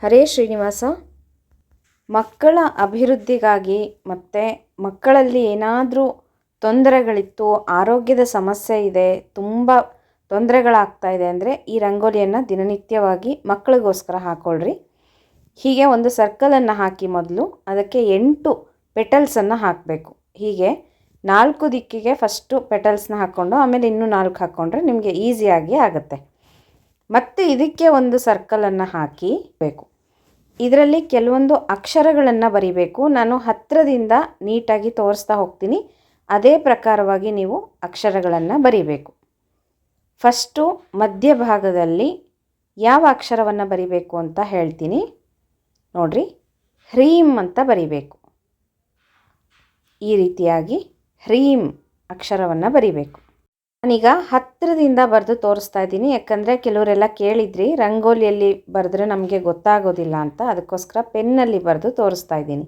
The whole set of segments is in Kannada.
ಹರೇ ಶ್ರೀನಿವಾಸ. ಮಕ್ಕಳ ಅಭಿವೃದ್ಧಿಗಾಗಿ ಮತ್ತು ಮಕ್ಕಳಲ್ಲಿ ಏನಾದರೂ ತೊಂದರೆಗಳಿತ್ತು, ಆರೋಗ್ಯದ ಸಮಸ್ಯೆ ಇದೆ, ತುಂಬ ತೊಂದರೆಗಳಾಗ್ತಾ ಇದೆ ಅಂದರೆ ಈ ರಂಗೋಲಿಯನ್ನು ದಿನನಿತ್ಯವಾಗಿ ಮಕ್ಕಳಿಗೋಸ್ಕರ ಹಾಕ್ಕೊಳ್ರಿ. ಹೀಗೆ ಒಂದು ಸರ್ಕಲನ್ನು ಹಾಕಿ ಮೊದಲು ಅದಕ್ಕೆ 8 ಪೆಟಲ್ಸನ್ನು ಹಾಕಬೇಕು. ಹೀಗೆ 4 ದಿಕ್ಕಿಗೆ ಫಸ್ಟು ಪೆಟಲ್ಸ್ನ ಹಾಕ್ಕೊಂಡು ಆಮೇಲೆ ಇನ್ನೂ 4 ಹಾಕ್ಕೊಂಡ್ರೆ ನಿಮಗೆ ಈಸಿಯಾಗಿ ಆಗುತ್ತೆ. ಮತ್ತು ಇದಕ್ಕೆ ಒಂದು ಸರ್ಕಲನ್ನು ಹಾಕಿ ಬೇಕು. ಇದರಲ್ಲಿ ಕೆಲವೊಂದು ಅಕ್ಷರಗಳನ್ನು ಬರಿಬೇಕು. ನಾನು ಹತ್ತಿರದಿಂದ ನೀಟಾಗಿ ತೋರಿಸ್ತಾ ಹೋಗ್ತೀನಿ, ಅದೇ ಪ್ರಕಾರವಾಗಿ ನೀವು ಅಕ್ಷರಗಳನ್ನು ಬರಿಬೇಕು. ಫಸ್ಟು ಮಧ್ಯಭಾಗದಲ್ಲಿ ಯಾವ ಅಕ್ಷರವನ್ನು ಬರಿಬೇಕು ಅಂತ ಹೇಳ್ತೀನಿ ನೋಡ್ರಿ. ಹ್ರೀಂ ಅಂತ ಬರಿಬೇಕು. ಈ ರೀತಿಯಾಗಿ ಹ್ರೀಂ ಅಕ್ಷರವನ್ನು ಬರಿಬೇಕು. ನಾನೀಗ ಹತ್ತಿರದಿಂದ ಬರೆದು ತೋರಿಸ್ತಾ ಇದ್ದೀನಿ, ಯಾಕಂದರೆ ಕೆಲವರೆಲ್ಲ ಕೇಳಿದ್ರಿ ರಂಗೋಲಿಯಲ್ಲಿ ಬರೆದ್ರೆ ನಮಗೆ ಗೊತ್ತಾಗೋದಿಲ್ಲ ಅಂತ, ಅದಕ್ಕೋಸ್ಕರ ಪೆನ್ನಲ್ಲಿ ಬರೆದು ತೋರಿಸ್ತಾ ಇದ್ದೀನಿ.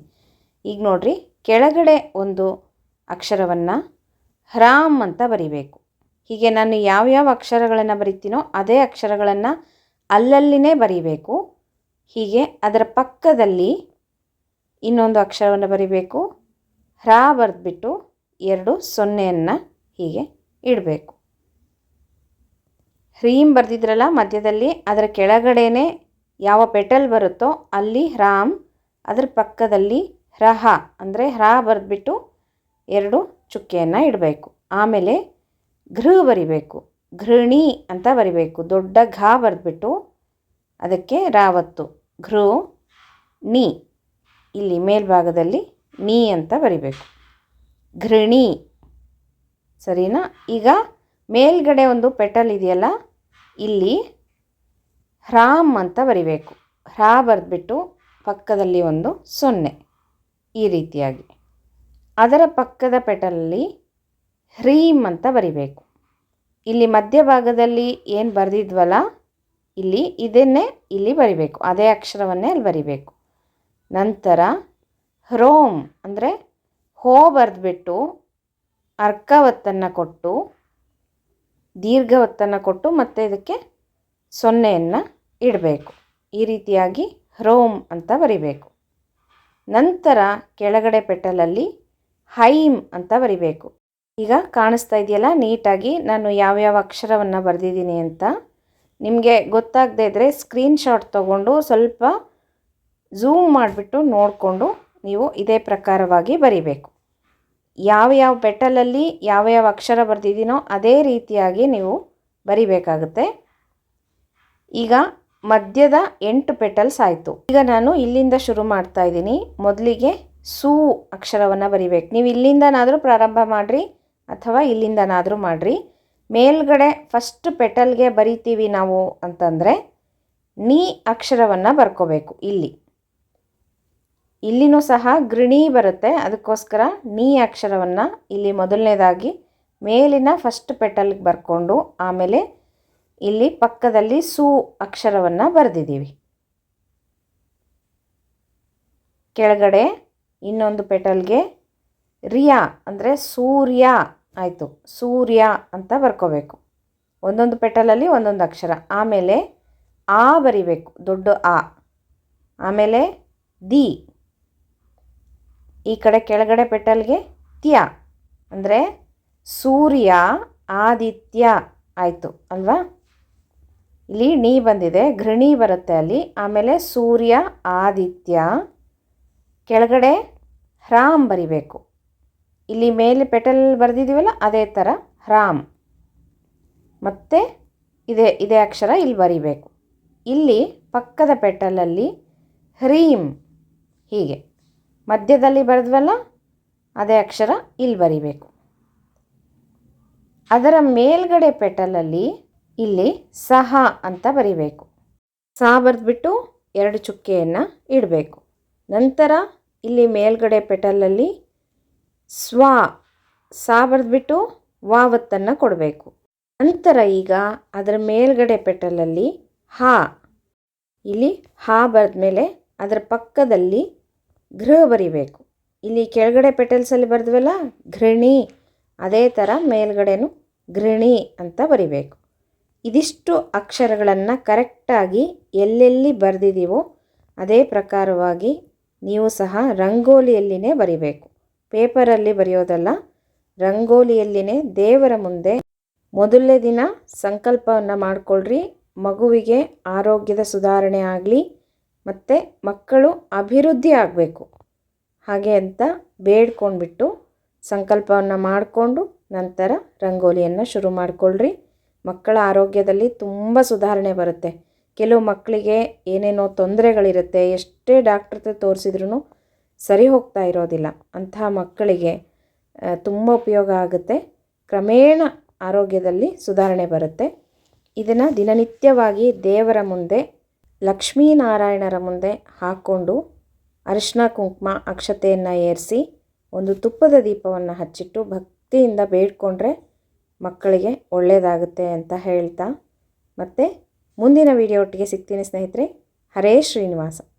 ಈಗ ನೋಡ್ರಿ, ಕೆಳಗಡೆ ಒಂದು ಅಕ್ಷರವನ್ನು ಹ್ರಾಮ್ ಅಂತ ಬರಿಬೇಕು. ಹೀಗೆ ನಾನು ಯಾವ್ಯಾವ ಅಕ್ಷರಗಳನ್ನು ಬರಿತೀನೋ ಅದೇ ಅಕ್ಷರಗಳನ್ನು ಅಲ್ಲಲ್ಲಿನೇ ಬರಿಬೇಕು. ಹೀಗೆ ಅದರ ಪಕ್ಕದಲ್ಲಿ ಇನ್ನೊಂದು ಅಕ್ಷರವನ್ನು ಬರಿಬೇಕು. ಹ್ರಾ ಬರೆದ್ಬಿಟ್ಟು 2 0 ಹೀಗೆ ಇಡಬೇಕು. ಹ್ರೀಂ ಬರೆದಿದ್ರಲ್ಲ ಮಧ್ಯದಲ್ಲಿ, ಅದರ ಕೆಳಗಡೆನೇ ಯಾವ ಪೆಟಲ್ ಬರುತ್ತೋ ಅಲ್ಲಿ ಹ್ರಾಮ್, ಅದರ ಪಕ್ಕದಲ್ಲಿ ಹ್ರಹ ಅಂದರೆ ಹ್ರಾ ಬರೆದ್ಬಿಟ್ಟು 2 ಚುಕ್ಕೆಯನ್ನು ಇಡಬೇಕು. ಆಮೇಲೆ ಘೃ ಬರಿಬೇಕು. ಘೃಣಿ ಅಂತ ಬರಿಬೇಕು. ದೊಡ್ಡ ಘಾ ಬರೆದ್ಬಿಟ್ಟು ಅದಕ್ಕೆ ರಾವತ್ತು ಘೃ ನೀ, ಇಲ್ಲಿ ಮೇಲ್ಭಾಗದಲ್ಲಿ ನೀ ಅಂತ ಬರಿಬೇಕು. ಘೃಣಿ, ಸರಿನಾ? ಈಗ ಮೇಲ್ಗಡೆ ಒಂದು ಪೆಟಲ್ ಇದೆಯಲ್ಲ, ಇಲ್ಲಿ ಹ್ರಾಮ್ ಅಂತ ಬರಿಬೇಕು. ಹ್ರಾ ಬರೆದ್ಬಿಟ್ಟು ಪಕ್ಕದಲ್ಲಿ ಒಂದು 0 ಈ ರೀತಿಯಾಗಿ. ಅದರ ಪಕ್ಕದ ಪೆಟಲಲ್ಲಿ ಹ್ರೀಂ ಅಂತ ಬರಿಬೇಕು. ಇಲ್ಲಿ ಮಧ್ಯಭಾಗದಲ್ಲಿ ಏನು ಬರೆದಿದ್ವಲ್ಲ ಇಲ್ಲಿ, ಇದನ್ನೇ ಇಲ್ಲಿ ಬರಿಬೇಕು. ಅದೇ ಅಕ್ಷರವನ್ನೇ ಅಲ್ಲಿ ಬರಿಬೇಕು. ನಂತರ ಹ್ರೋಮ್ ಅಂದರೆ ಹೋ ಬರೆದ್ಬಿಟ್ಟು ಅರ್ಕವತ್ತನ್ನು ಕೊಟ್ಟು ದೀರ್ಘವತ್ತನ್ನು ಕೊಟ್ಟು ಮತ್ತೆ ಇದಕ್ಕೆ 0 ಇಡಬೇಕು. ಈ ರೀತಿಯಾಗಿ ಹ್ರೋಮ್ ಅಂತ ಬರಿಬೇಕು. ನಂತರ ಕೆಳಗಡೆ ಪೆಟಲಲ್ಲಿ ಹೈಮ್ ಅಂತ ಬರಿಬೇಕು. ಈಗ ಕಾಣಿಸ್ತಾ ಇದೆಯಲ್ಲ ನೀಟಾಗಿ ನಾನು ಯಾವ್ಯಾವ ಅಕ್ಷರವನ್ನು ಬರೆದಿದ್ದೀನಿ ಅಂತ. ನಿಮಗೆ ಗೊತ್ತಾಗದೇ ಇದ್ದರೆ ಸ್ಕ್ರೀನ್ಶಾಟ್ ತೊಗೊಂಡು ಸ್ವಲ್ಪ ಝೂಮ್ ಮಾಡಿಬಿಟ್ಟು ನೋಡಿಕೊಂಡು ನೀವು ಇದೇ ಪ್ರಕಾರವಾಗಿ ಬರಿಬೇಕು. ಯಾವ ಪೆಟಲಲ್ಲಿ ಯಾವ ಅಕ್ಷರ ಬರೆದಿದ್ದೀನೋ ಅದೇ ರೀತಿಯಾಗಿ ನೀವು ಬರಿಬೇಕಾಗುತ್ತೆ. ಈಗ ಮಧ್ಯದ 8 ಪೆಟಲ್ಸ್ ಆಯಿತು. ಈಗ ನಾನು ಇಲ್ಲಿಂದ ಶುರು ಮಾಡ್ತಾ ಇದ್ದೀನಿ. ಮೊದಲಿಗೆ ಸೂ ಅಕ್ಷರವನ್ನು ಬರಿಬೇಕು. ನೀವು ಇಲ್ಲಿಂದನಾದರೂ ಪ್ರಾರಂಭ ಮಾಡಿರಿ ಅಥವಾ ಇಲ್ಲಿಂದನಾದರೂ ಮಾಡಿರಿ. ಮೇಲ್ಗಡೆ ಫಸ್ಟ್ ಪೆಟಲ್ಗೆ ಬರಿತೀವಿ ನಾವು ಅಂತಂದರೆ ನೀ ಅಕ್ಷರವನ್ನು ಬರ್ಕೋಬೇಕು. ಇಲ್ಲಿನೂ ಸಹ ಗೃಣಿ ಬರುತ್ತೆ, ಅದಕ್ಕೋಸ್ಕರ ನೀ ಅಕ್ಷರವನ್ನು ಇಲ್ಲಿ ಮೊದಲನೇದಾಗಿ ಮೇಲಿನ ಫಸ್ಟ್ ಪೆಟಲ್ಗೆ ಬರ್ಕೊಂಡು ಆಮೇಲೆ ಇಲ್ಲಿ ಪಕ್ಕದಲ್ಲಿ ಸೂ ಅಕ್ಷರವನ್ನು ಬರೆದಿದ್ದೀವಿ. ಕೆಳಗಡೆ ಇನ್ನೊಂದು ಪೆಟಲ್ಗೆ ರಿಯಾ ಅಂದರೆ ಸೂರ್ಯ ಆಯಿತು. ಸೂರ್ಯ ಅಂತ ಬರ್ಕೋಬೇಕು. ಒಂದೊಂದು ಪೆಟಲಲ್ಲಿ ಒಂದೊಂದು ಅಕ್ಷರ. ಆಮೇಲೆ ಆ ಬರಿಬೇಕು, ದೊಡ್ಡ ಆ. ಆಮೇಲೆ ದಿ, ಈ ಕಡೆ ಕೆಳಗಡೆ ಪೆಟಲ್ಗೆ ತ್ಯ ಅಂದರೆ ಸೂರ್ಯ ಆದಿತ್ಯ ಆಯಿತು ಅಲ್ವಾ. ಇಲ್ಲಿ ನೀ ಬಂದಿದೆ, ಗೃಣಿ ಬರುತ್ತೆ ಅಲ್ಲಿ. ಆಮೇಲೆ ಸೂರ್ಯ ಆದಿತ್ಯ, ಕೆಳಗಡೆ ಹ್ರಾಮ್ ಬರಿಬೇಕು. ಇಲ್ಲಿ ಮೇಲೆ ಪೆಟಲ್ ಬರೆದಿದ್ದೀವಲ್ಲ ಅದೇ ಥರ ಹ್ರಾಮ್, ಮತ್ತು ಇದೇ ಅಕ್ಷರ ಇಲ್ಲಿ ಬರಿಬೇಕು. ಇಲ್ಲಿ ಪಕ್ಕದ ಪೆಟಲಲ್ಲಿ ಹ್ರೀಂ, ಹೀಗೆ ಮಧ್ಯದಲ್ಲಿ ಬರೆದ್ವಲ್ಲ ಅದೇ ಅಕ್ಷರ ಇಲ್ಲಿ ಬರಿಬೇಕು. ಅದರ ಮೇಲ್ಗಡೆ ಪೆಟಲಲ್ಲಿ ಇಲ್ಲಿ ಸಹ ಅಂತ ಬರಿಬೇಕು. ಸಹ ಬರೆದ್ಬಿಟ್ಟು 2 ಚುಕ್ಕೆಯನ್ನು ಇಡಬೇಕು. ನಂತರ ಇಲ್ಲಿ ಮೇಲ್ಗಡೆ ಪೆಟಲಲ್ಲಿ ಸ್ವ, ಸಾ ಬರೆದ್ಬಿಟ್ಟು ವಾವತ್ತನ್ನು ಕೊಡಬೇಕು. ನಂತರ ಈಗ ಅದರ ಮೇಲ್ಗಡೆ ಪೆಟಲಲ್ಲಿ ಹಾ, ಇಲ್ಲಿ ಹಾ ಬರೆದ ಮೇಲೆ ಅದರ ಪಕ್ಕದಲ್ಲಿ ಘೃ ಬರಿಬೇಕು. ಇಲ್ಲಿ ಕೆಳಗಡೆ ಪೆಟಲ್ಸಲ್ಲಿ ಬರೆದ್ವಲ್ಲ ಘೃಣಿ, ಅದೇ ಥರ ಮೇಲ್ಗಡೆನೂ ಘೃಣಿ ಅಂತ ಬರಿಬೇಕು. ಇದಿಷ್ಟು ಅಕ್ಷರಗಳನ್ನು ಕರೆಕ್ಟಾಗಿ ಎಲ್ಲೆಲ್ಲಿ ಬರೆದಿದ್ದೀವೋ ಅದೇ ಪ್ರಕಾರವಾಗಿ ನೀವು ಸಹ ರಂಗೋಲಿಯಲ್ಲಿನೇ ಬರಿಬೇಕು. ಪೇಪರಲ್ಲಿ ಬರೆಯೋದಲ್ಲ, ರಂಗೋಲಿಯಲ್ಲಿನೇ ದೇವರ ಮುಂದೆ ಮೊದಲನೇ ದಿನ ಸಂಕಲ್ಪವನ್ನು ಮಾಡಿಕೊಳ್ಳ್ರಿ. ಮಗುವಿಗೆ ಆರೋಗ್ಯದ ಸುಧಾರಣೆ ಆಗಲಿ ಮತ್ತು ಮಕ್ಕಳು ಅಭಿವೃದ್ಧಿ ಆಗಬೇಕು ಹಾಗೆ ಅಂತ ಬೇಡ್ಕೊಂಡ್ಬಿಟ್ಟು ಸಂಕಲ್ಪವನ್ನು ಮಾಡಿಕೊಂಡು ನಂತರ ರಂಗೋಲಿಯನ್ನು ಶುರು ಮಾಡಿಕೊಳ್ಳ್ರಿ. ಮಕ್ಕಳ ಆರೋಗ್ಯದಲ್ಲಿ ತುಂಬ ಸುಧಾರಣೆ ಬರುತ್ತೆ. ಕೆಲವು ಮಕ್ಕಳಿಗೆ ಏನೇನೋ ತೊಂದರೆಗಳಿರುತ್ತೆ, ಎಷ್ಟೇ ಡಾಕ್ಟ್ರ್ ಹತ್ರ ತೋರಿಸಿದ್ರೂ ಸರಿ ಹೋಗ್ತಾ ಇರೋದಿಲ್ಲ. ಅಂತಹ ಮಕ್ಕಳಿಗೆ ತುಂಬ ಉಪಯೋಗ ಆಗುತ್ತೆ. ಕ್ರಮೇಣ ಆರೋಗ್ಯದಲ್ಲಿ ಸುಧಾರಣೆ ಬರುತ್ತೆ. ಇದನ್ನು ದಿನನಿತ್ಯವಾಗಿ ದೇವರ ಮುಂದೆ, ಲಕ್ಷ್ಮೀನಾರಾಯಣರ ಮುಂದೆ ಹಾಕ್ಕೊಂಡು ಅರಿಶಿನ ಕುಂಕುಮ ಅಕ್ಷತೆಯನ್ನು ಏರಿಸಿ ಒಂದು ತುಪ್ಪದ ದೀಪವನ್ನು ಹಚ್ಚಿಟ್ಟು ಭಕ್ತಿಯಿಂದ ಬೇಡ್ಕೊಂಡ್ರೆ ಮಕ್ಕಳಿಗೆ ಒಳ್ಳೆಯದಾಗುತ್ತೆ ಅಂತ ಹೇಳ್ತಾ, ಮತ್ತು ಮುಂದಿನ ವಿಡಿಯೋ ಒಟ್ಟಿಗೆ ಸಿಗ್ತೀನಿ ಸ್ನೇಹಿತರೆ. ಹರೇ ಶ್ರೀನಿವಾಸ.